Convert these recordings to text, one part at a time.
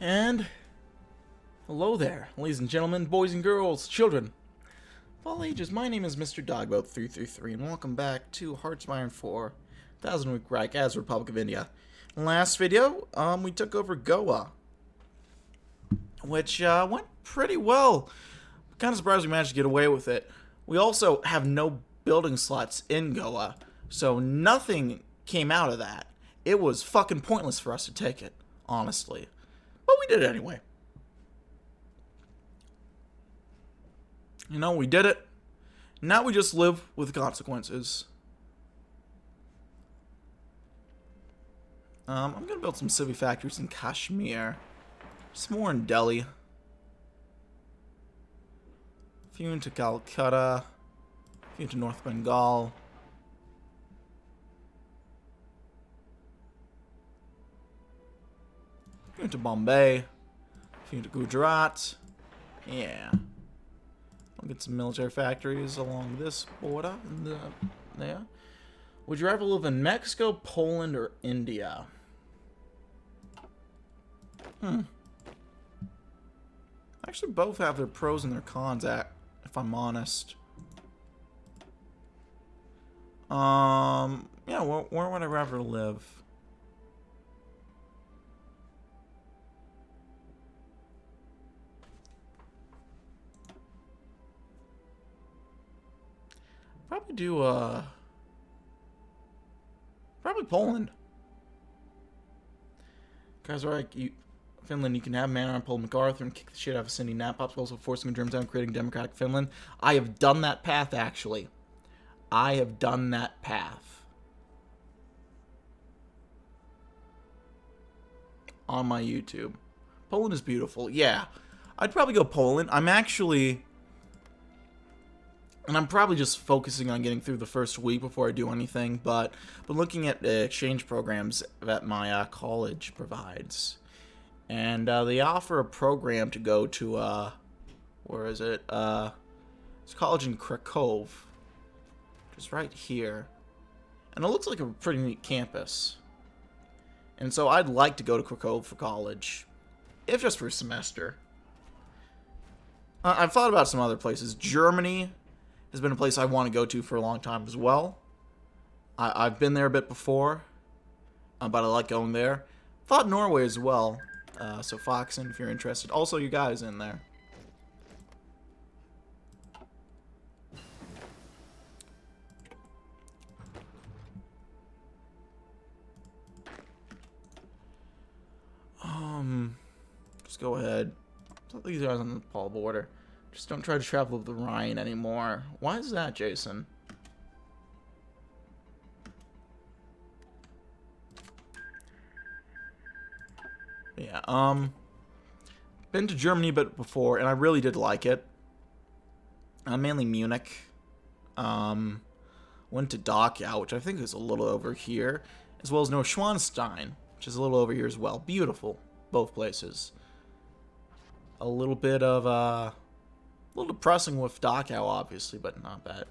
And hello there, ladies and gentlemen, boys and girls, children of all ages. My name is Mr. Dogboat333, and welcome back to Hearts of Iron 4, 1000 Week Reich as Republic of India. Last video, we took over Goa, which went pretty well. Kind of surprised we managed to get away with it. We also have no building slots in Goa, so nothing came out of that. It was fucking pointless for us to take it, honestly. But we did it anyway. You know, we did it. Now we just live with the consequences. I'm gonna build some civvy factories in Kashmir. Some more in Delhi. A few into Calcutta. A few into North Bengal. A few into Bombay. A few into Gujarat. Yeah. I'll get some military factories along this border. There. Would you rather live in Mexico, Poland, or India? Actually, both have their pros and their cons, if I'm honest. Yeah, where would I rather live? Probably do, probably Poland. Guys, alright, Finland, you can have man on Paul MacArthur and kick the shit out of Cindy Napops, also forcing the Germans out and creating democratic Finland. I have done that path, actually. I have done that path. On my YouTube. Poland is beautiful. Yeah. I'd probably go Poland. I'm actually... And I'm probably just focusing on getting through the first week before I do anything, but looking at the exchange programs that my college provides. And they offer a program to go to, where is it? It's a college in Krakow. Just right here. And it looks like a pretty neat campus. And so I'd like to go to Krakow for college, if just for a semester. I've thought about some other places. Germany has been a place I want to go to for a long time as well. I've been there a bit before, but I like going there. Thought Norway as well. So Foxen, if you're interested. Also, you guys in there. Just go ahead. Put these guys on the Nepal border. Just don't try to travel the Rhine anymore. Why is that, Jason? Yeah, been to Germany a bit before, and I really did like it. Mainly Munich. Went to Dachau, which I think is a little over here, as well as Neuschwanstein, which is a little over here as well. Beautiful, both places. A little bit of, a little depressing with Dachau, obviously, but not bad.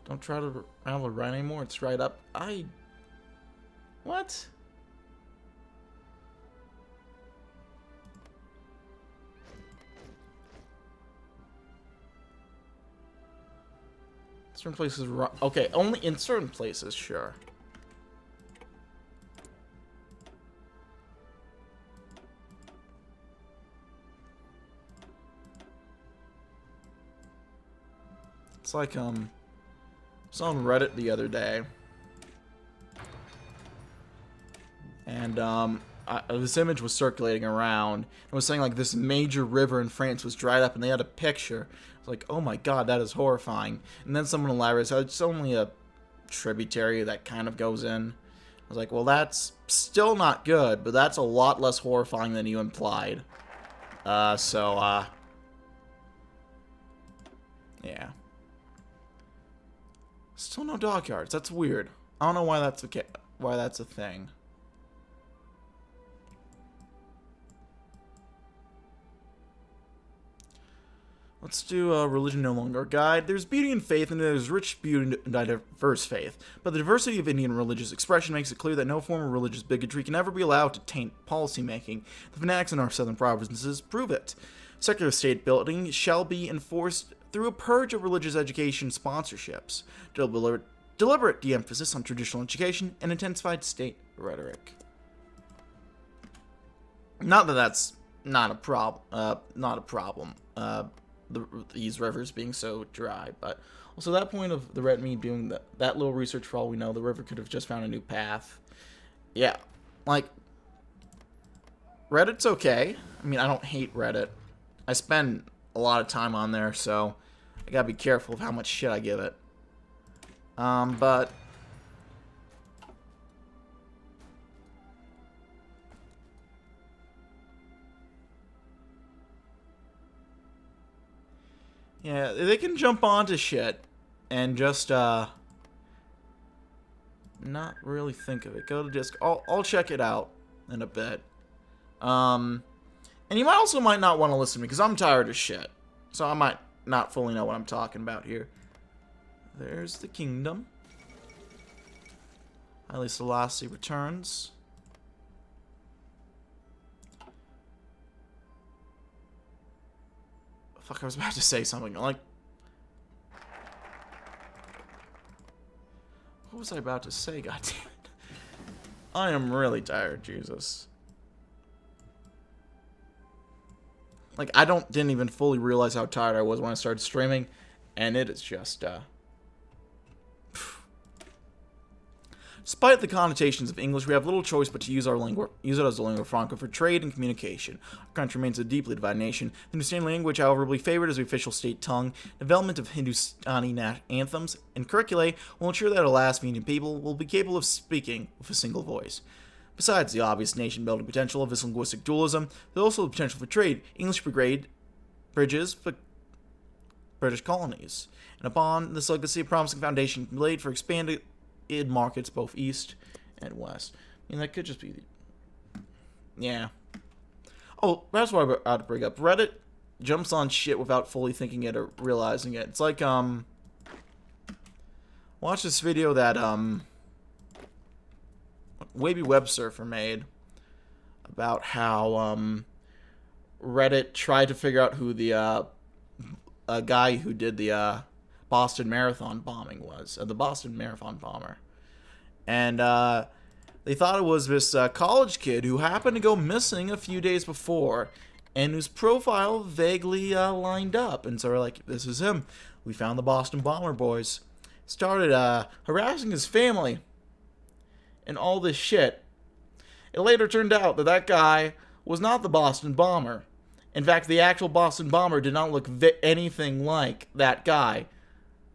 Don't try to travel the Rhine anymore, it's right up. What? Certain places, okay, only in certain places, sure. It's like, I was on Reddit the other day, and, this image was circulating around. It was saying, like, this major river in France was dried up, and they had a picture. It's like, oh my god, that is horrifying. And then someone elaborated, it's only a tributary that kind of goes in. I was like, well, that's still not good, but that's a lot less horrifying than you implied. Yeah. Still no dockyards. That's weird. I don't know why that's a thing. Let's do religion no longer a guide. There's beauty in faith, and there's rich beauty in diverse faith. But the diversity of Indian religious expression makes it clear that no form of religious bigotry can ever be allowed to taint policymaking. The fanatics in our southern provinces prove it. Secular state building shall be enforced through a purge of religious education sponsorships, deliberate de-emphasis on traditional education, and intensified state rhetoric. Not that that's not a problem. These rivers being so dry, but also that point of the red meat doing that little research, for all we know, the river could have just found a new path. Yeah, like, Reddit's okay. I mean, I don't hate Reddit. I spend a lot of time on there, so I gotta be careful of how much shit I give it. But yeah, they can jump onto shit and just not really think of it. Go to disc. I'll check it out in a bit. And you might not want to listen to me because I'm tired of shit. So I might not fully know what I'm talking about here. There's the kingdom. Haile Selassie returns. Fuck, I was about to say something. Like, what was I about to say? God damn it! I am really tired, Jesus. Like, I didn't even fully realize how tired I was when I started streaming, and it is just Despite the connotations of English, we have little choice but to use it as a lingua franca for trade and communication. Our country remains a deeply divided nation. The Hindustani language, however, will be favored as the official state tongue. Development of Hindustani anthems and curricula will ensure that our last Indian people will be capable of speaking with a single voice. Besides the obvious nation-building potential of this linguistic dualism, there's also the potential for trade. English bridges for British colonies. And upon this legacy, a promising foundation can be laid for expanded markets both east and west. I mean, that could just be yeah. Oh, that's what I ought to bring up. Reddit jumps on shit without fully thinking it or realizing it. It's like watch this video that Wavy Web Surfer made about how Reddit tried to figure out who the a guy who did the Boston Marathon bombing was, the Boston Marathon bomber. And they thought it was this college kid who happened to go missing a few days before and whose profile vaguely lined up. And so we're like, this is him. We found the Boston Bomber boys. Started harassing his family and all this shit. It later turned out that that guy was not the Boston Bomber. In fact, the actual Boston Bomber did not look anything like that guy,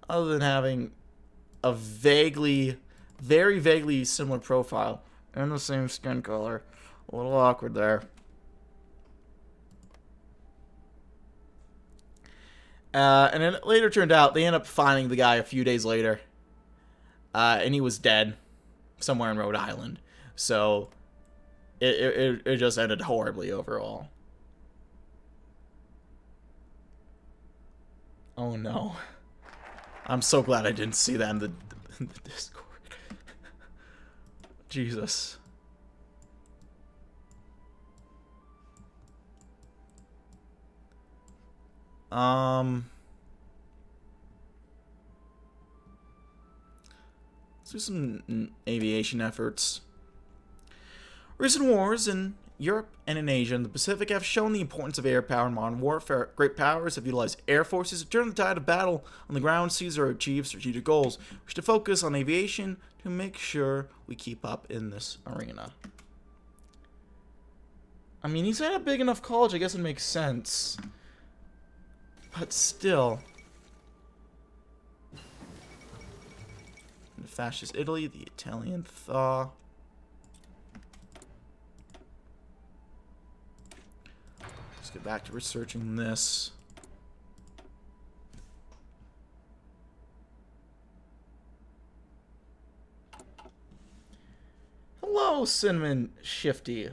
other than having a very vaguely similar profile and the same skin color. A little awkward there. And it later turned out they ended up finding the guy a few days later, and he was dead somewhere in Rhode Island. So it just ended horribly overall. Oh no. I'm so glad I didn't see that in the Discord. Jesus. Let's do some aviation efforts. Recent wars in Europe and in Asia and the Pacific have shown the importance of air power in modern warfare. Great powers have utilized air forces to turn the tide of battle on the ground, seize or achieve strategic goals. We should focus on aviation to make sure we keep up in this arena. I mean, he's at a big enough college, I guess it makes sense. But still. The fascist Italy, the Italian thaw. Let's get back to researching this. Hello, Cinnamon Shifty.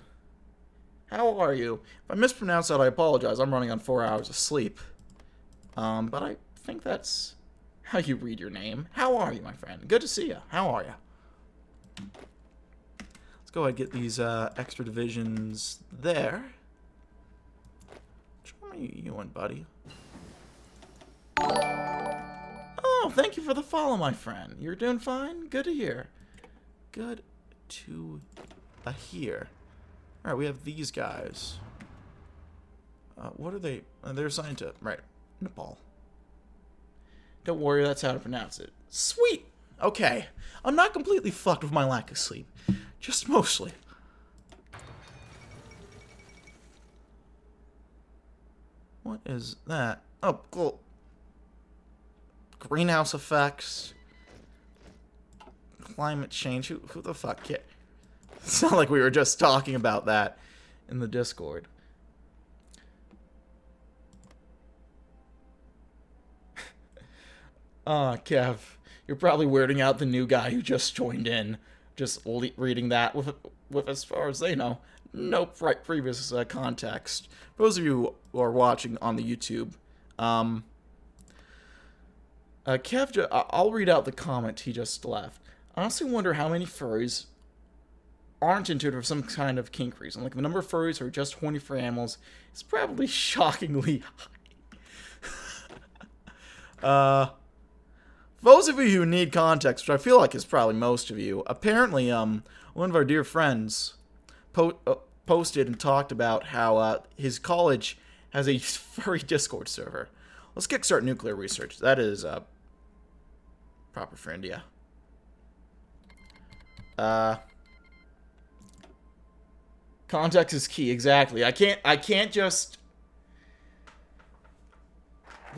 How are you? If I mispronounced that, I apologize. I'm running on 4 hours of sleep. But I think that's how you read your name. How are you, my friend? Good to see you. How are you? Let's go ahead and get these extra divisions there. Show me you one, buddy. Oh, thank you for the follow, my friend. You're doing fine? Good to hear. Good to hear. Alright, we have these guys. What are they? They're assigned to, right, Nepal. Don't worry, that's how to pronounce it. Sweet! Okay. I'm not completely fucked with my lack of sleep. Just mostly. What is that? Oh, cool. Greenhouse effects. Climate change. Who the fuck cares? It's not like we were just talking about that in the Discord. Kev, you're probably weirding out the new guy who just joined in. Just reading that with, as far as they know, no previous context. For those of you who are watching on the YouTube, Kev, I'll read out the comment he just left. I honestly wonder how many furries aren't into it for some kind of kink reason. Like, the number of furries who are just horny for animals is probably shockingly high. Those of you who need context, which I feel like is probably most of you, apparently, one of our dear friends posted and talked about how his college has a furry Discord server. Let's kickstart nuclear research. That is proper for India. Context is key, exactly. I can't just...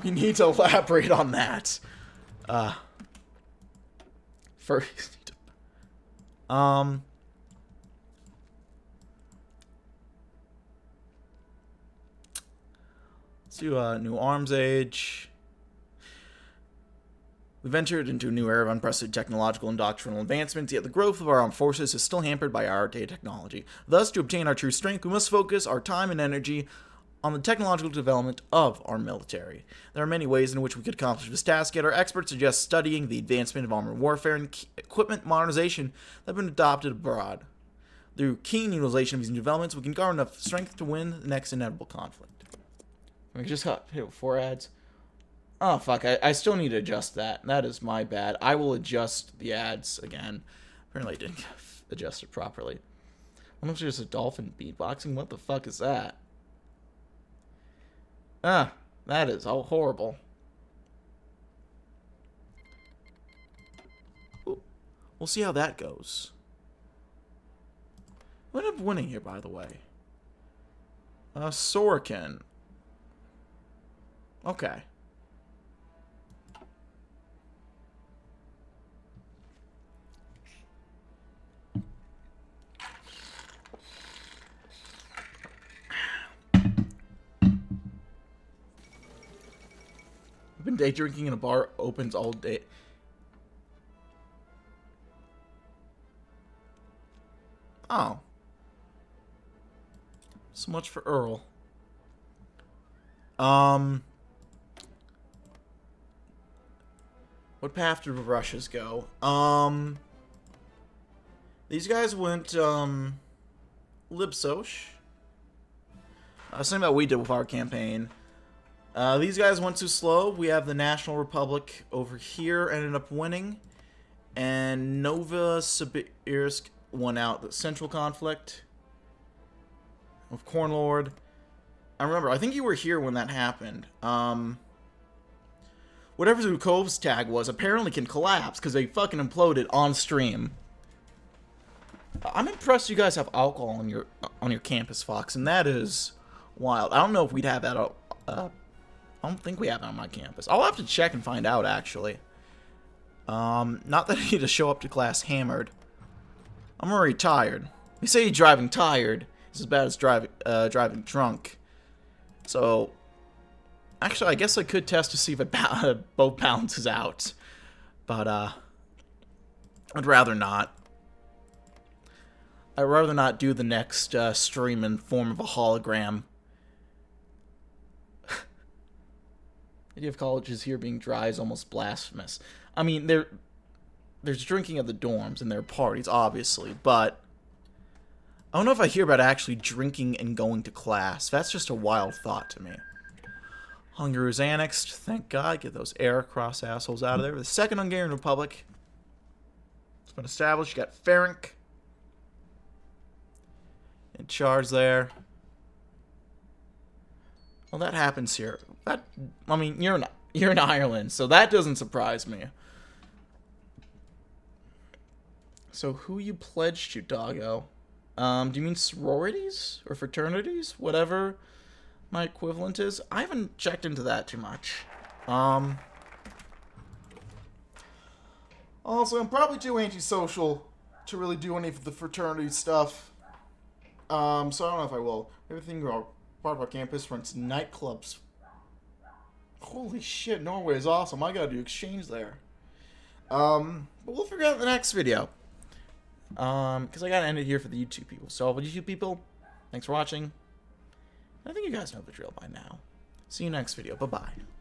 We need to elaborate on that. Furries need to... Let's do a new arms age. We've entered into a new era of unprecedented technological and doctrinal advancements, yet the growth of our armed forces is still hampered by our outdated technology. Thus, to obtain our true strength, we must focus our time and energy on the technological development of our military. There are many ways in which we could accomplish this task, yet our experts suggest studying the advancement of armored warfare and equipment modernization that have been adopted abroad. Through keen utilization of these new developments, we can garner enough strength to win the next inevitable conflict. We just got hit with 4 ads. Oh, fuck. I still need to adjust that. That is my bad. I will adjust the ads again. Apparently I didn't adjust it properly. I wonder if there's a dolphin beatboxing. What the fuck is that? That is all horrible. Ooh. We'll see how that goes. Who ended up winning here, by the way? Sorokin. Okay. I've been day drinking in a bar, opens all day. Oh. So much for Earl. What path did the Russians go? These guys went, Lipsoch. Same about what we did with our campaign. These guys went too slow. We have the National Republic over here, ended up winning. And Novosibirsk won out the central conflict with Cornlord. I remember, I think you were here when that happened. Whatever Zhukov's tag was apparently can collapse because they fucking imploded on stream. I'm impressed you guys have alcohol on your campus, Fox, and that is wild. I don't know if we'd have that. I don't think we have it on my campus. I'll have to check and find out, actually. Not that I need to show up to class hammered. I'm already tired. They say driving tired is as bad as driving drunk. So, actually, I guess I could test to see if it both balances out. But, I'd rather not. I'd rather not do the next stream in form of a hologram. The idea of colleges here being dry is almost blasphemous. I mean, there's drinking at the dorms and there are parties, obviously, but I don't know if I hear about actually drinking and going to class. That's just a wild thought to me. Hungary was annexed. Thank God. Get those air-cross assholes out of there. The Second Hungarian Republic. It's been established. You got Ferenc in charge there. Well, that happens here. I mean, you're in Ireland, so that doesn't surprise me. So who you pledged to, doggo? Do you mean sororities or fraternities? Whatever my equivalent is. I haven't checked into that too much. Also, I'm probably too antisocial to really do any of the fraternity stuff. So I don't know if I will. Everything part of our campus runs nightclubs. Holy shit, Norway is awesome. I gotta do exchange there. But we'll figure out in the next video. Because I gotta end it here for the YouTube people. So, for YouTube people, thanks for watching. I think you guys know the drill by now. See you next video. Bye-bye.